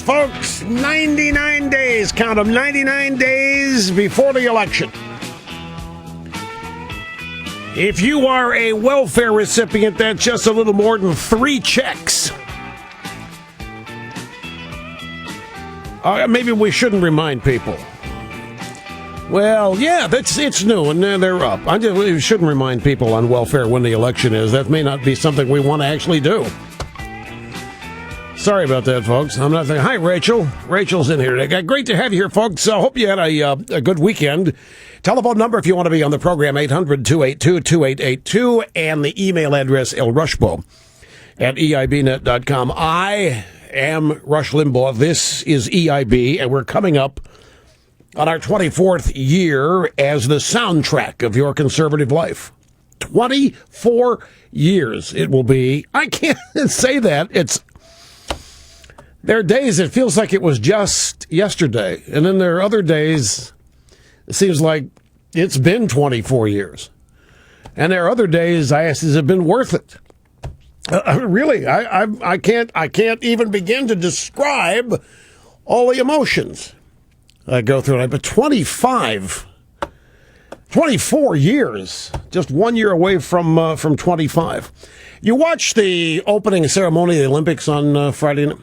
folks. 99 days, count them, 99 days before the election. If you are a welfare recipient, that's just a little more than 3 checks. Maybe we shouldn't remind people. Well, yeah, it's new, and they're up. We shouldn't remind people on welfare when the election is. That may not be something we want to actually do. Sorry about that, folks. I'm not saying, hi, Rachel. Rachel's in here today. Great to have you here, folks. Hope you had a good weekend. Telephone number if you want to be on the program, 800-282-2882, and the email address, elrushbo@eibnet.com. I am Rush Limbaugh. This is EIB, and we're coming up on our 24th year as the soundtrack of your conservative life. 24 years it will be. I can't say that. There are days it feels like it was just yesterday, and then there are other days it seems like it's been 24 years. And there are other days I ask, has it been worth it? Really, I can't even begin to describe all the emotions I go through. But 24 years, just 1 year away from 25. You watched the opening ceremony of the Olympics on Friday night?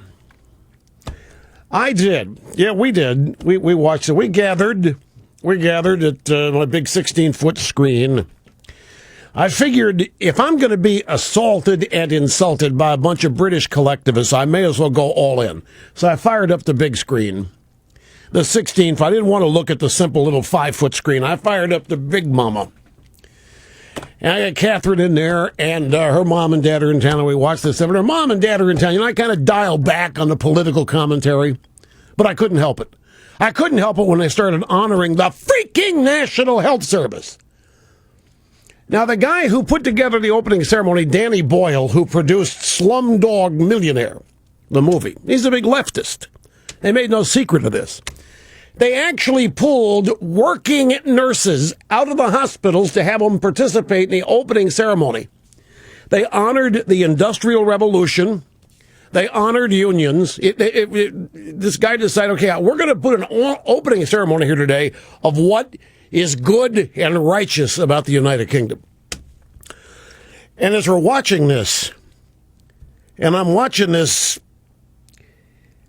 I did. Yeah, we did. We watched it. We gathered at my big 16-foot screen. I figured if I'm going to be assaulted and insulted by a bunch of British collectivists, I may as well go all in. So I fired up the big screen, the 16th. I didn't want to look at the simple little 5-foot screen. I fired up the big mama. And I got Catherine in there, and her mom and dad are in town, and we watched this. And her mom and dad are in town. I kind of dial back on the political commentary, but I couldn't help it. I couldn't help it when they started honoring the freaking National Health Service. Now, the guy who put together the opening ceremony, Danny Boyle, who produced Slumdog Millionaire, the movie, he's a big leftist. They made no secret of this. They actually pulled working nurses out of the hospitals to have them participate in the opening ceremony. They honored the Industrial Revolution. They honored unions. This guy decided, okay, we're going to put an opening ceremony here today of what is good and righteous about the United Kingdom. And as we're watching this, and I'm watching this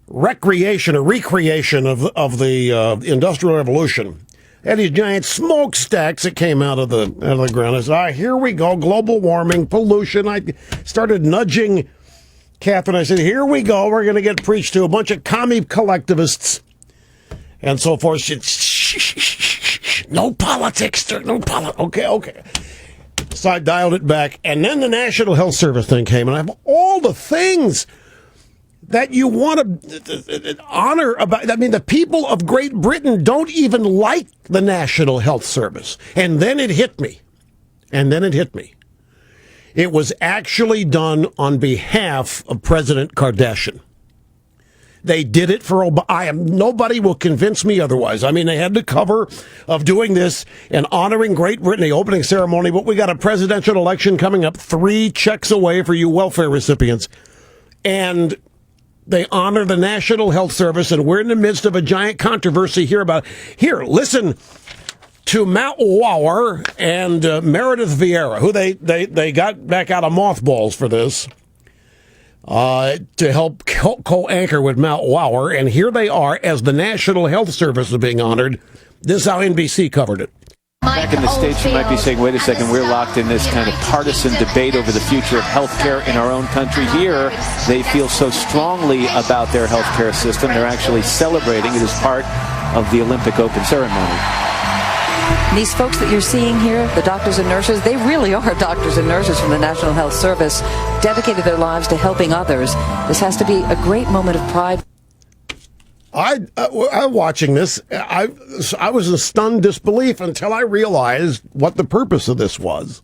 recreation of the Industrial Revolution, and these giant smokestacks that came out of the ground. I said, here we go, global warming, pollution. I started nudging Catherine. I said, here we go. We're going to get preached to a bunch of commie collectivists and so forth. She said, no politics. No politics. Okay. So I dialed it back. And then the National Health Service thing came, and I have all the things that you want to honor about. I mean, the people of Great Britain don't even like the National Health Service. And then it hit me. It was actually done on behalf of President Kardashian. They did it for nobody will convince me otherwise. I mean, they had the cover of doing this and honoring Great Britain, the opening ceremony, but we got a presidential election coming up 3 checks away for you welfare recipients. And they honor the National Health Service, and we're in the midst of a giant controversy here about. Here, listen to Matt Lauer and Meredith Vieira, who they got back out of mothballs for this, to help co-anchor with Matt Lauer. And here they are as the National Health Service is being honored. This is how NBC covered it. Back in the States, you might be saying, wait a second, we're locked in this kind of partisan debate over the future of health care in our own country. Here, they feel so strongly about their health care system, they're actually celebrating it as part of the Olympic Open ceremony. These folks that you're seeing here, the doctors and nurses, they really are doctors and nurses from the National Health Service, dedicated their lives to helping others. This has to be a great moment of pride. I'm watching this. I was in stunned disbelief until I realized what the purpose of this was.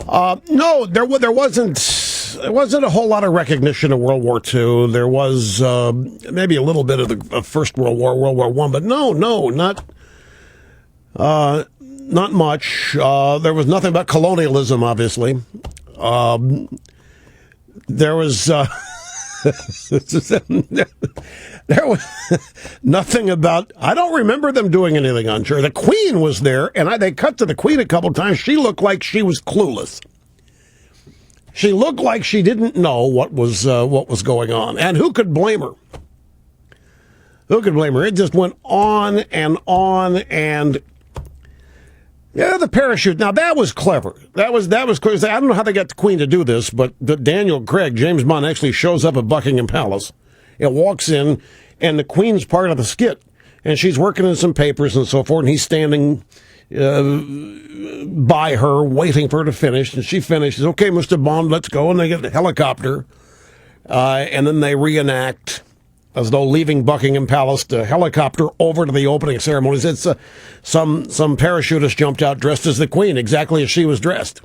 No, there wasn't a whole lot of recognition of World War II. There was maybe a little bit of the First World War, World War I, but no, not much. There was nothing about colonialism, obviously. There was. There was nothing about, I don't remember them doing anything on Chair. The Queen was there, and they cut to the Queen a couple times. She looked like she was clueless. She looked like she didn't know what was going on. And who could blame her? Who could blame her? It just went on, and yeah, the parachute. Now that was clever. That was clever. I don't know how they got the Queen to do this, but Daniel Craig, James Bond, actually shows up at Buckingham Palace. It walks in, and the Queen's part of the skit, and she's working in some papers and so forth, and he's standing by her, waiting for her to finish, and she finishes. Okay, Mr. Bond, let's go, and they get the helicopter, and then they reenact as though leaving Buckingham Palace, the helicopter over to the opening ceremonies. It's some parachutist jumped out dressed as the Queen, exactly as she was dressed,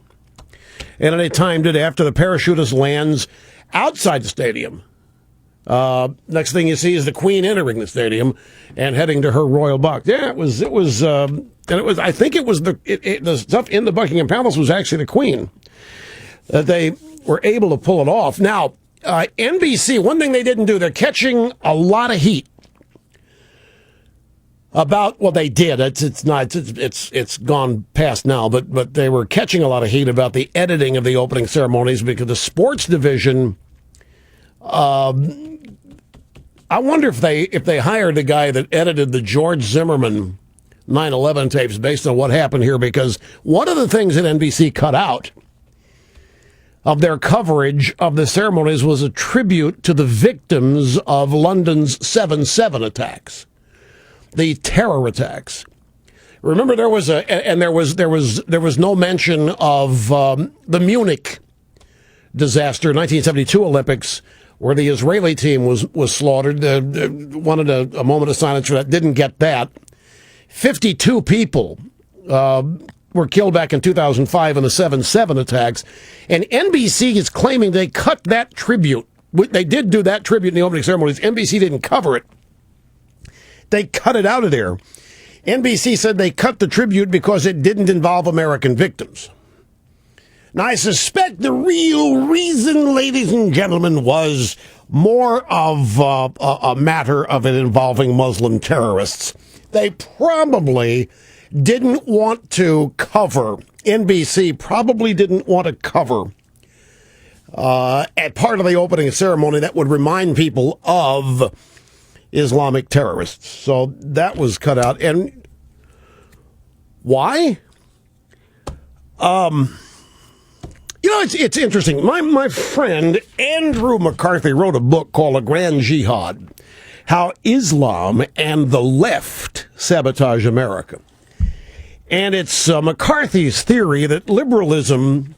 and they timed it after the parachutist lands outside the stadium. Next thing you see is the Queen entering the stadium and heading to her royal box. Yeah, it was, I think it was the stuff in the Buckingham Palace was actually the Queen. They were able to pull it off. Now, NBC, one thing they didn't do, they're catching a lot of heat about, well, they did. It's gone past now, but they were catching a lot of heat about the editing of the opening ceremonies because the sports division, I wonder if they hired the guy that edited the George Zimmerman 9/11 tapes based on what happened here, because one of the things that NBC cut out of their coverage of the ceremonies was a tribute to the victims of London's 7/7 attacks, the terror attacks. Remember, there was no mention of the Munich disaster, 1972 Olympics, where the Israeli team was slaughtered. Wanted a moment of silence for that. Didn't get that. 52 people were killed back in 2005 in the 7/7 attacks. And NBC is claiming they cut that tribute. They did do that tribute in the opening ceremonies. NBC didn't cover it. They cut it out of there. NBC said they cut the tribute because it didn't involve American victims. Now, I suspect the real reason, ladies and gentlemen, was more of a matter of it involving Muslim terrorists. They probably didn't want to cover, NBC probably didn't want to cover at part of the opening ceremony that would remind people of Islamic terrorists. So that was cut out. And why? You know, it's interesting. My friend Andrew McCarthy wrote a book called A Grand Jihad, How Islam and the Left Sabotage America. And it's McCarthy's theory that liberalism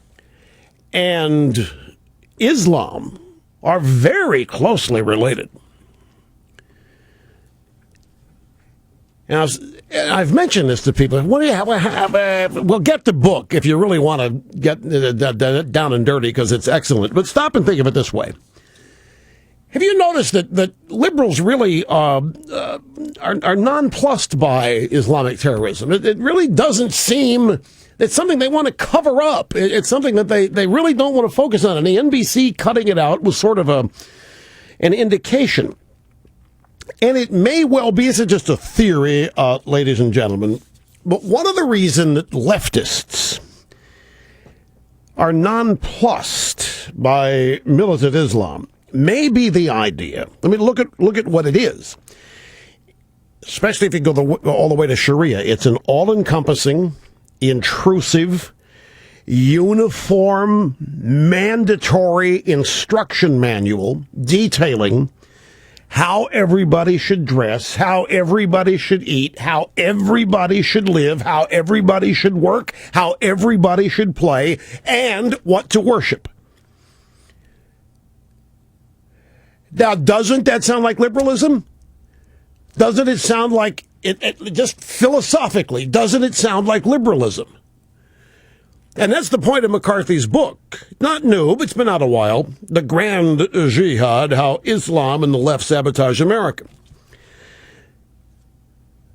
and Islam are very closely related. Now, I've mentioned this to people. What do you have? Well, get the book if you really want to get down and dirty, because it's excellent. But stop and think of it this way. Have you noticed that liberals really are nonplussed by Islamic terrorism? It really doesn't seem, it's something they want to cover up. It's something that they really don't want to focus on. And the NBC cutting it out was sort of an indication. And it may well be, this is just a theory, ladies and gentlemen, but one of the reasons that leftists are nonplussed by militant Islam may be the idea. I mean, look at what it is. Especially if you go all the way to Sharia. It's an all-encompassing, intrusive, uniform, mandatory instruction manual detailing how everybody should dress, how everybody should eat, how everybody should live, how everybody should work, how everybody should play, and what to worship. Now, doesn't that sound like liberalism? Doesn't it sound like, it just philosophically, doesn't it sound like liberalism? And that's the point of McCarthy's book. Not new, but it's been out a while. The Grand Jihad, How Islam and the Left Sabotage America.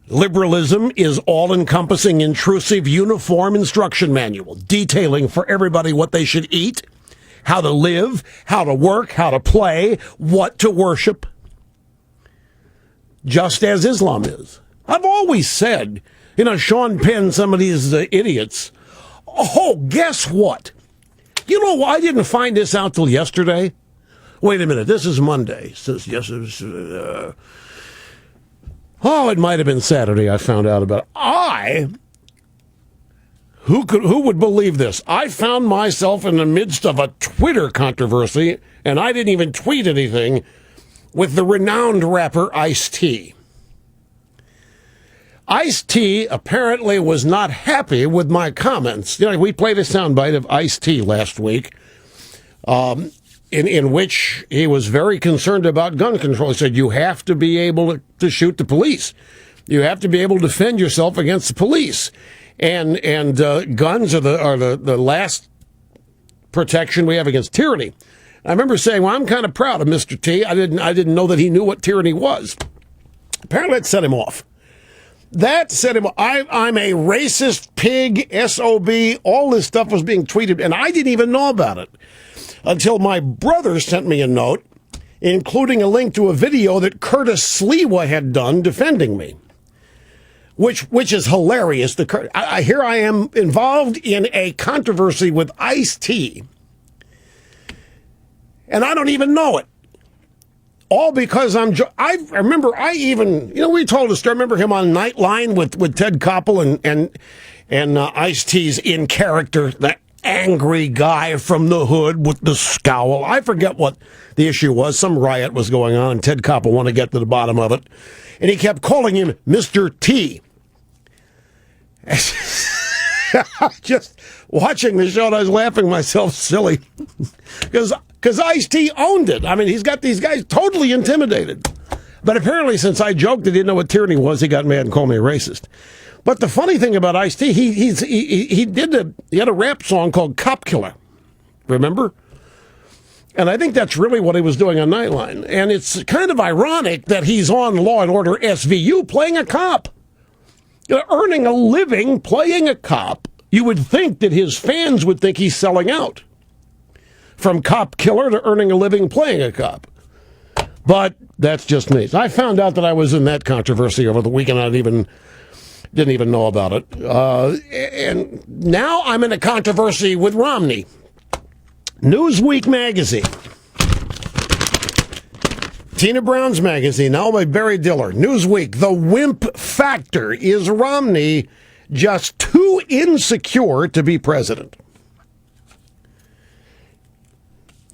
Liberalism is all-encompassing, intrusive, uniform instruction manual, detailing for everybody what they should eat, how to live, how to work, how to play, what to worship, just as Islam is. I've always said, Sean Penn, some of these idiots, oh, guess what? You know, I didn't find this out till yesterday. Wait a minute, this is Monday. It might have been Saturday I found out about it. Who would believe this? I found myself in the midst of a Twitter controversy, and I didn't even tweet anything, with the renowned rapper Ice-T. Ice-T apparently was not happy with my comments. We played a soundbite of Ice-T last week, in which he was very concerned about gun control. He said, you have to be able to shoot the police. You have to be able to defend yourself against the police. And guns are the last protection we have against tyranny. I remember saying, well, I'm kind of proud of Mr. T. I didn't know that he knew what tyranny was. Apparently it set him off. That said, I'm a racist pig, SOB, all this stuff was being tweeted, and I didn't even know about it until my brother sent me a note, including a link to a video that Curtis Sliwa had done defending me, which is hilarious. Here I am involved in a controversy with Ice-T, and I don't even know it. All because I remember we told a story. I remember him on Nightline with Ted Koppel and Ice-T's in character, that angry guy from the hood with the scowl. I forget what the issue was. Some riot was going on, and Ted Koppel wanted to get to the bottom of it. And he kept calling him Mr. T. Just watching the show, and I was laughing myself silly. Because Ice-T owned it. I mean, he's got these guys totally intimidated. But apparently, since I joked he didn't know what tyranny was, he got mad and called me a racist. But the funny thing about Ice-T, he had a rap song called Cop Killer. Remember? And I think that's really what he was doing on Nightline. And it's kind of ironic that he's on Law and Order SVU playing a cop. Earning a living playing a cop. You would think that his fans would think he's selling out. From cop killer to earning a living playing a cop. But that's just me. I found out that I was in that controversy over the weekend. I didn't even know about it. And now I'm in a controversy with Romney. Newsweek magazine. Tina Brown's magazine, now by Barry Diller. Newsweek, the Wimp factor. Is Romney just too insecure to be president?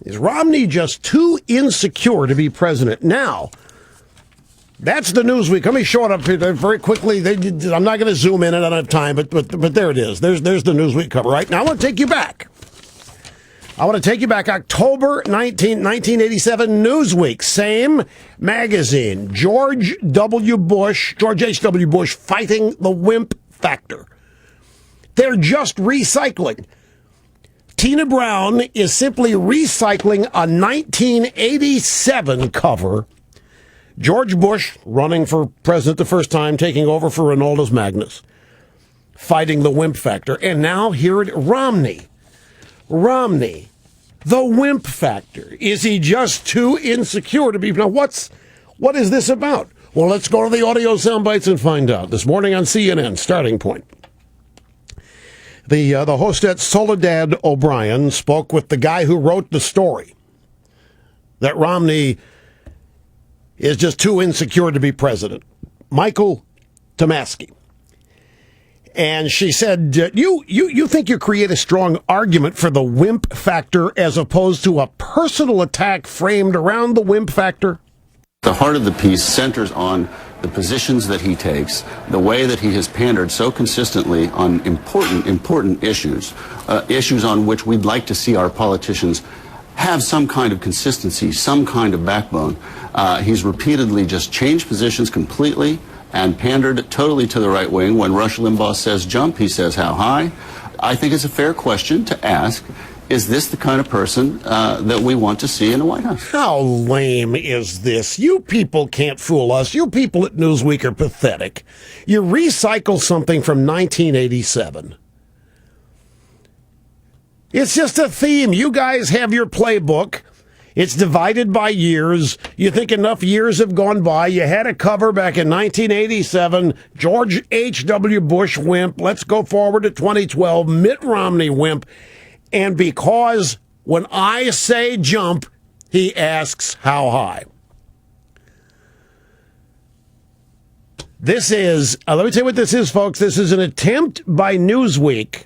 Is Romney just too insecure to be president? Now, that's the Newsweek. Let me show it up here very quickly. I'm not going to zoom in. I don't have time, but there it is. There's the Newsweek cover, right? Now I want to take you back. October 1987, Newsweek, same magazine. George H.W. Bush fighting the Wimp factor. They're just recycling. Tina Brown is simply recycling a 1987 cover. George Bush running for president the first time, taking over for Ronaldus Magnus, fighting the Wimp factor. And now here it Romney, the Wimp factor. Is he just too insecure to be? Now, what is this about? Well, let's go to the audio sound bites and find out. This morning on CNN, Starting Point. The hostess Soledad O'Brien spoke with the guy who wrote the story that Romney is just too insecure to be president, Michael Tomasky. And she said, you think you create a strong argument for the Wimp factor as opposed to a personal attack framed around the Wimp factor? The heart of the piece centers on the positions that he takes, the way that he has pandered so consistently on important issues, issues on which we'd like to see our politicians have some kind of consistency, some kind of backbone. He's repeatedly just changed positions completely and pandered totally to the right wing. When Rush Limbaugh says jump, he says how high. I think it's a fair question to ask, is this the kind of person that we want to see in the White House? How lame is this? You people can't fool us. You people at Newsweek are pathetic. You recycle something from 1987. It's just a theme. You guys have your playbook. It's divided by years. You think enough years have gone by. You had a cover back in 1987, George H.W. Bush, Wimp. Let's go forward to 2012, Mitt Romney, Wimp. And because when I say jump, he asks how high. This is, let me tell you what this is, folks. This is an attempt by Newsweek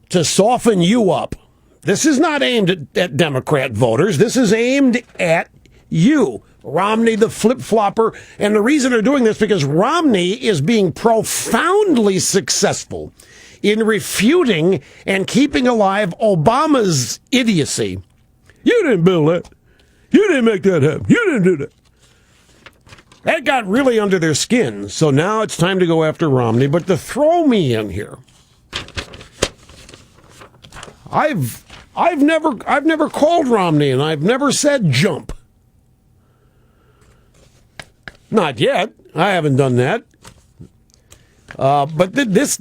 to soften you up. This is not aimed at Democrat voters. This is aimed at you, Romney, the flip-flopper. And the reason they're doing this because Romney is being profoundly successful in refuting and keeping alive Obama's idiocy. You didn't build that. You didn't make that happen. You didn't do that. That got really under their skin. So now it's time to go after Romney. But to throw me in here, I've never called Romney, and I've never said jump. Not yet. I haven't done that. But this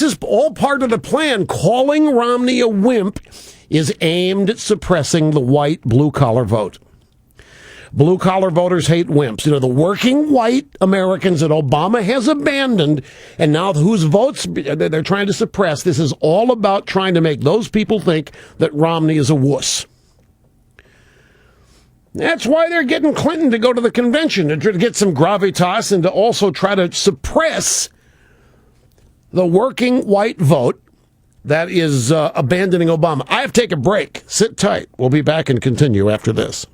is all part of the plan. Calling Romney a wimp is aimed at suppressing the white blue-collar vote. Blue-collar voters hate wimps. You know, the working white Americans that Obama has abandoned, and now whose votes they're trying to suppress. This is all about trying to make those people think that Romney is a wuss. That's why they're getting Clinton to go to the convention, to get some gravitas and to also try to suppress the working white vote that is abandoning Obama. I have to take a break. Sit tight. We'll be back and continue after this.